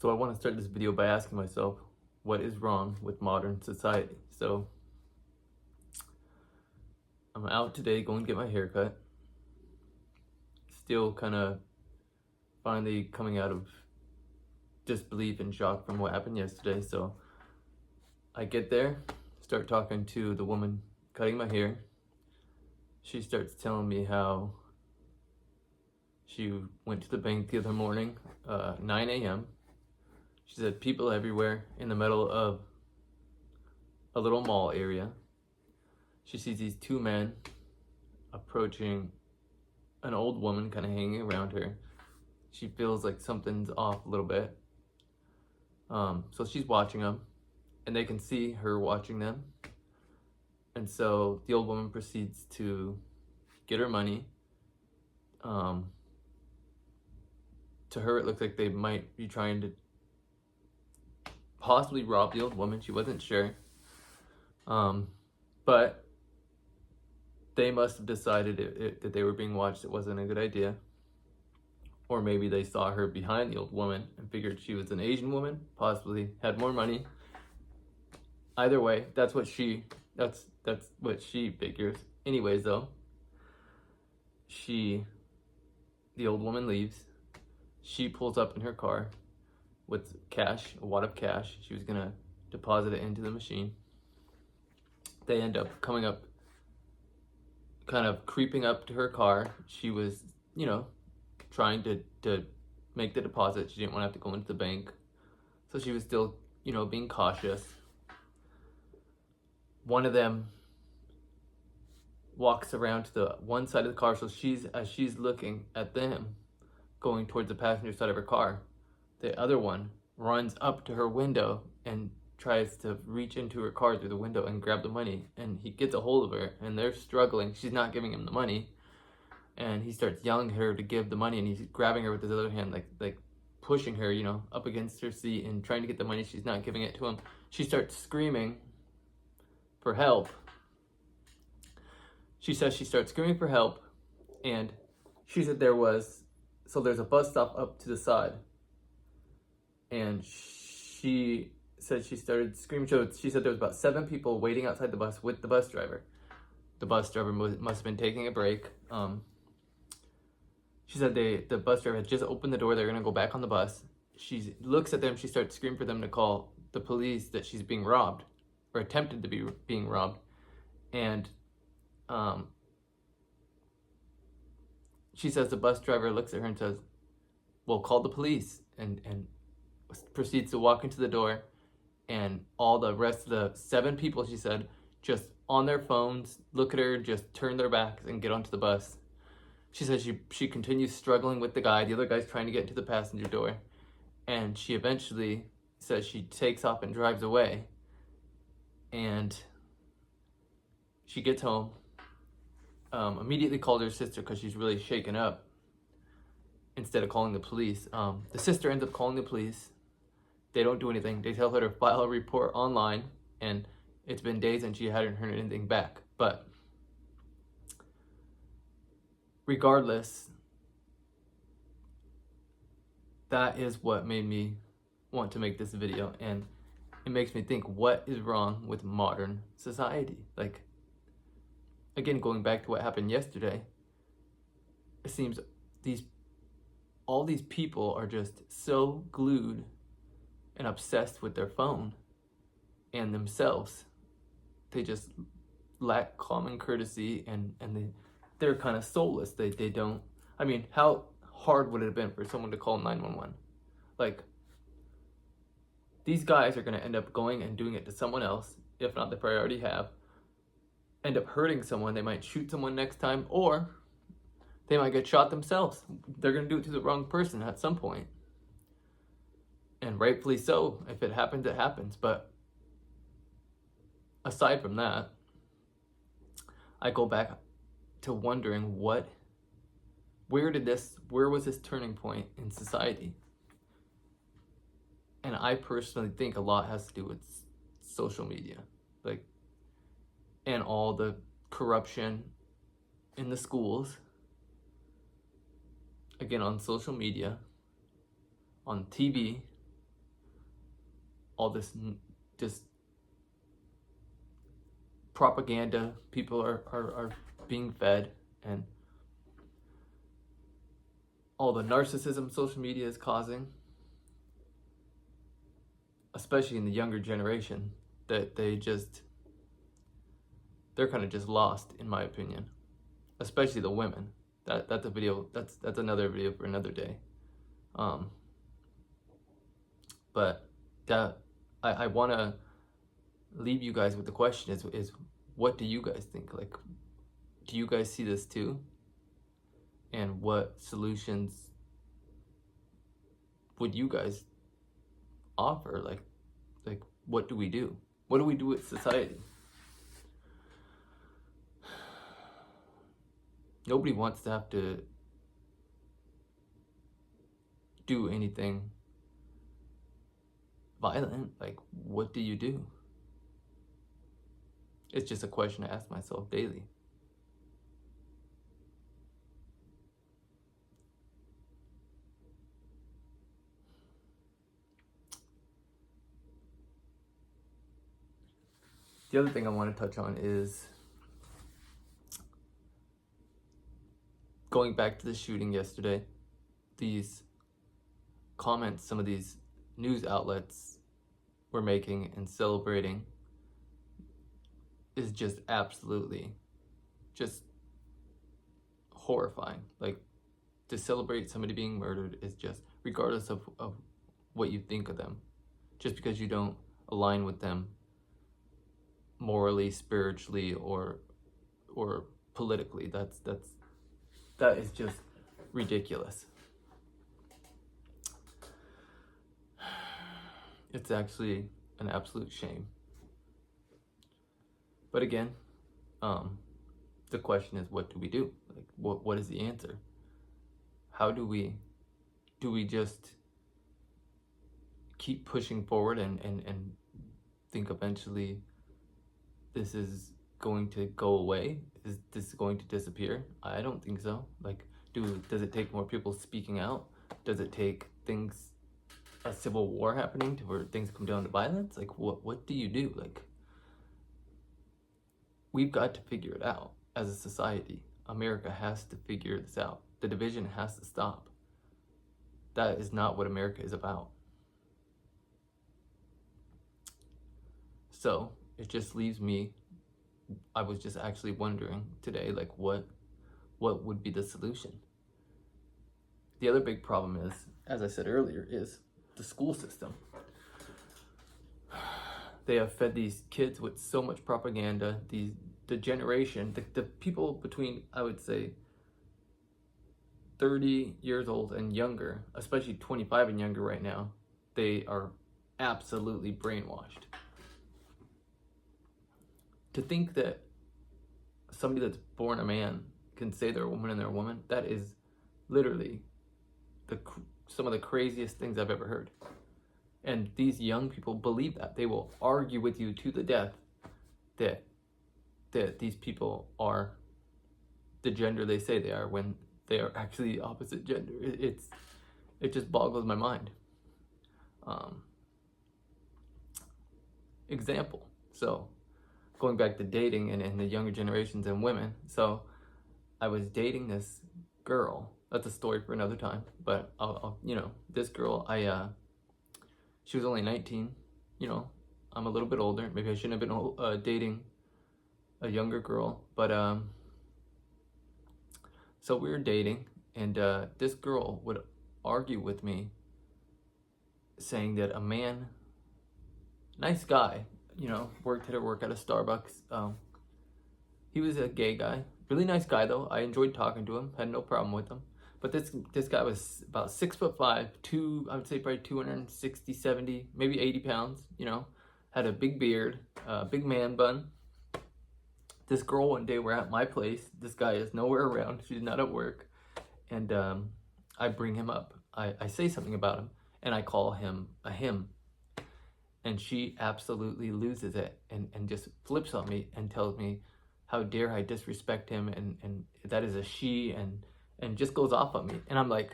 So I want to start this video by asking myself, what is wrong with modern society? So I'm out today going to get my hair cut. Still kind of finally coming out of disbelief and shock from what happened yesterday. So I get there, start talking to the woman cutting my hair. She starts telling me how she went to the bank the other morning, 9 a.m. She said people everywhere in the middle of a little mall area. She sees these two men approaching an old woman kind of hanging around her. She feels like something's off a little bit. So she's watching them, and they can see her watching them. And so the old woman proceeds to get her money. To her, it looks like they might be trying to possibly rob the old woman. She wasn't sure. But they must have decided that they were being watched. It wasn't a good idea. Or maybe they saw her behind the old woman and figured she was an Asian woman, possibly had more money. Either way, that's what she figures. Anyways, though, the old woman leaves. She pulls up in her car with cash, a wad of cash. She was gonna deposit it into the machine. They end up coming up, kind of creeping up to her car. She was, trying to make the deposit. She didn't want to have to go into the bank. So she was still, being cautious. One of them walks around to the one side of the car. So as she's looking at them, going towards the passenger side of her car, the other one runs up to her window and tries to reach into her car through the window and grab the money. And he gets a hold of her, and they're struggling. She's not giving him the money. And he starts yelling at her to give the money, and he's grabbing her with his other hand, like pushing her, up against her seat and trying to get the money. She's not giving it to him. She starts screaming for help. She says she starts screaming for help, and she said there's a bus stop up to the side, and she said she started screaming. So she said there was about 7 people waiting outside the bus with the bus driver. The bus driver must have been taking a break. She said the bus driver had just opened the door. They're going to go back on the bus. She looks at them. She starts screaming for them to call the police that she's being robbed, or attempted to be being robbed. And she says the bus driver looks at her and says, well, call the police, and proceeds to walk into the door. And all the rest of the 7 people, she said, just on their phones, look at her, just turn their backs and get onto the bus. She says she continues struggling with the guy. The other guy's trying to get into the passenger door. And she eventually says she takes off and drives away. And she gets home, immediately called her sister because she's really shaken up, instead of calling the police. The sister ends up calling the police. They don't do anything. They tell her to file a report online, and it's been days and she hadn't heard anything back. But regardless, that is what made me want to make this video, and it makes me think, what is wrong with modern society? Like, again, going back to what happened yesterday, it seems all these people are just so glued and obsessed with their phone and themselves. They just lack common courtesy, and they're kind of soulless. They don't, how hard would it have been for someone to call 911? Like, these guys are going to end up going and doing it to someone else, if not they probably already have, end up hurting someone. They might shoot someone next time, or they might get shot themselves. They're going to do it to the wrong person at some point. And rightfully so. If it happens, it happens. But aside from that, I go back to wondering where was this turning point in society? And I personally think a lot has to do with social media, and all the corruption in the schools, again, on social media, on TV, all this just propaganda people are being fed, and all the narcissism social media is causing, especially in the younger generation, that they're kind of just lost, in my opinion, especially the women. That's a video, that's another video for another day. But that I want to leave you guys with the question is what do you guys think? Like, do you guys see this too? And what solutions would you guys offer? Like what do we do? What do we do with society? Nobody wants to have to do anything violent. Like, what do you do? It's just a question I ask myself daily. The other thing I want to touch on is going back to the shooting yesterday. These comments some of these news outlets were making and celebrating is just absolutely just horrifying. Like, to celebrate somebody being murdered is just, regardless of what you think of them, just because you don't align with them morally, spiritually, or politically, that is just ridiculous. It's actually an absolute shame. But again, the question is, what do we do? Like, what is the answer? How do we just keep pushing forward and think eventually this is going to go away? Is this going to disappear? I don't think so. Like, does it take more people speaking out? Does it take a civil war happening to where things come down to violence? Like, what do you do? Like, we've got to figure it out as a society. America has to figure this out. The division has to stop. That is not what America is about. So it just leaves me, I was just actually wondering today, like, what would be the solution? The other big problem is, as I said earlier, is the school system. They have fed these kids with so much propaganda. The generation, the people between, I would say, 30 years old and younger, especially 25 and younger right now, they are absolutely brainwashed. To think that somebody that's born a man can say they're a woman and they're a woman, that is literally some of the craziest things I've ever heard. And these young people believe that. They will argue with you to the death that these people are the gender they say they are when they are actually the opposite gender. It just boggles my mind. Example. So, going back to dating and the younger generations and women. So, I was dating this girl. That's a story for another time. But I'll this girl, she was only 19. I'm a little bit older. Maybe I shouldn't have been dating a younger girl. But so we were dating, and this girl would argue with me, saying that a man, nice guy, had work at a Starbucks. He was a gay guy, really nice guy though. I enjoyed talking to him, had no problem with him. But this guy was about 6'5", I would say probably 260, 70, maybe 80 pounds. Had a big beard, big man bun. This girl, one day, we're at my place. This guy is nowhere around. She's not at work. And I bring him up. I say something about him, and I call him a him. And she absolutely loses it and just flips on me and tells me, how dare I disrespect him, and that is a she, and just goes off on me. And I'm like,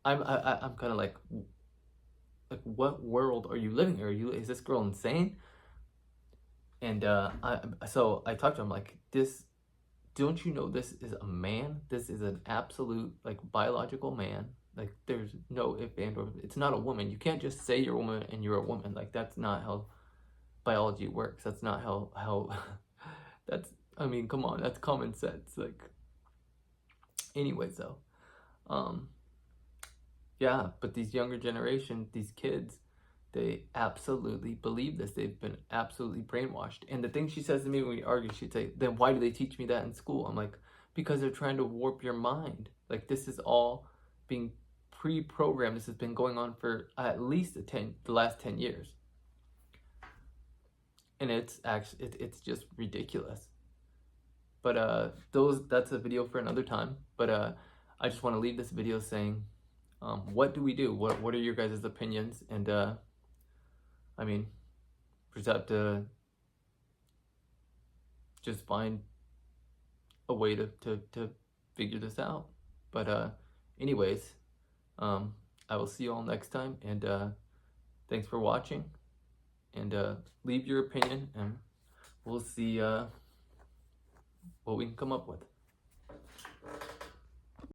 I'm kind of like, like, what world are you living in? Is this girl insane? And so I talked to him like, this, don't you know this is a man? This is an absolute, like, biological man. Like, there's no if and or, it's not a woman. You can't just say you're a woman and you're a woman. Like, that's not how biology works. That's not how that's, I mean, come on, that's common sense. Like, anyways, though, yeah, but these younger generation, these kids, they absolutely believe this. They've been absolutely brainwashed. And the thing she says to me when we argue, she'd say, then why do they teach me that in school? I'm like, because they're trying to warp your mind. Like, this is all being pre-programmed. This has been going on for at least the last 10 years. And it's actually, it's just ridiculous. But that's a video for another time. But I just want to leave this video saying, what do we do? What are your guys' opinions? And I mean, we just have to just find a way to figure this out. But anyways, I will see you all next time, and thanks for watching, and leave your opinion, and we'll see what we can come up with.